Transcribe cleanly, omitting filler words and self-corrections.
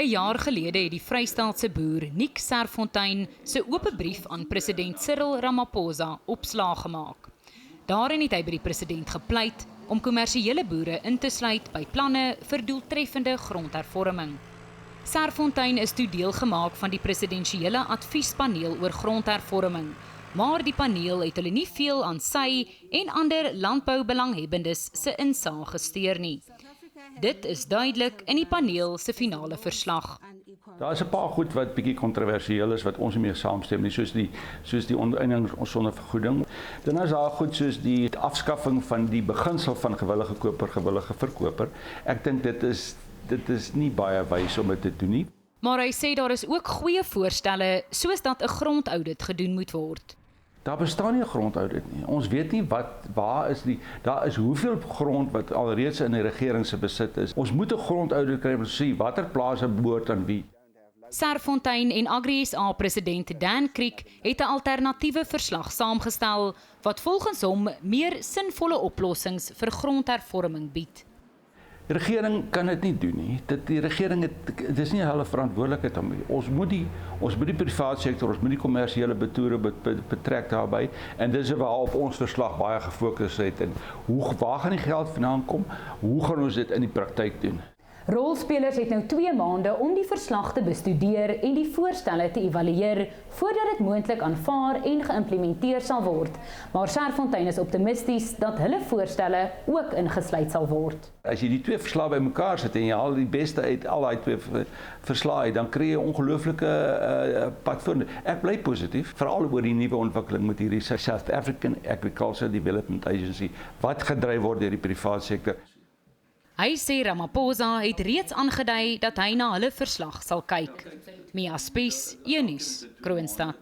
'n jaar gelede het die Vrystaatse boer Nick Serfontein se oop brief aan president Cyril Ramaphosa opslaag gemaak. Daarin het hy by die president gepleit om kommersiële boere in te sluit by planne vir doeltreffende grondhervorming. Serfontein is toe deel gemaak van die presidensiële adviespaneel oor grondhervorming, maar die paneel het hulle nie veel aan sy en ander landboubelanghebendes se insaag gesteur nie. Dit is duidelik in die paneel se finale verslag. Daar is 'n paar goed wat bietjie kontroversieel is wat ons nie mee saamstem nie, soos die onteiening sonder vergoeding. Dan is daar goed soos die afskaffing van die beginsel van gewillige koper, gewillige verkoper. Ek dink dit is nie baie wys om dit te doen nie. Maar hy sê daar is ook goeie voorstelle soos dat 'n grondaudit gedoen moet word. Daar bestaan nie 'n grondaudit nie. Ons weet nie daar is hoeveel grond wat alreeds in die regering se besit is. Ons moet 'n grondaudit kry om te sien watter plase behoort aan wie. Serfontein en Agri-SA president Dan Kriek het 'n alternatiewe verslag saamgestel wat volgens hom meer sinvolle oplossings vir grondhervorming bied. Die regering kan dit nie doen nie. Die regering dit is nie hulle verantwoordelikheid om. Ons moet die private sektor, ons moet die kommersiële boere betrek daarbey en dis waarop ons verslag baie gefokus het en waar gaan die geld vandaan kom? Hoe gaan ons dit in die praktyk doen? Rolspelers het nou 2 maande om die verslag te bestudeer en die voorstelle te evalueer voordat dit moontlik aanvaar en geïmplementeer sal word. Maar Serfontein is optimisties dat hulle voorstelle ook ingesluit sal word. As jy die 2 verslae bymekaar sit en jy haal die beste uit al daai 2 verslae, dan kry jy 'n ongelooflike pad vorentoe. Ek bly positief, veral oor die nuwe ontwikkeling met hierdie South African Agriculture Development Agency wat gedryf word deur die private sektor. Hy sê Ramaphosa het reeds aangedui dat hy na hulle verslag sal kyk. Mia Spies, Eunice, Kroonstad.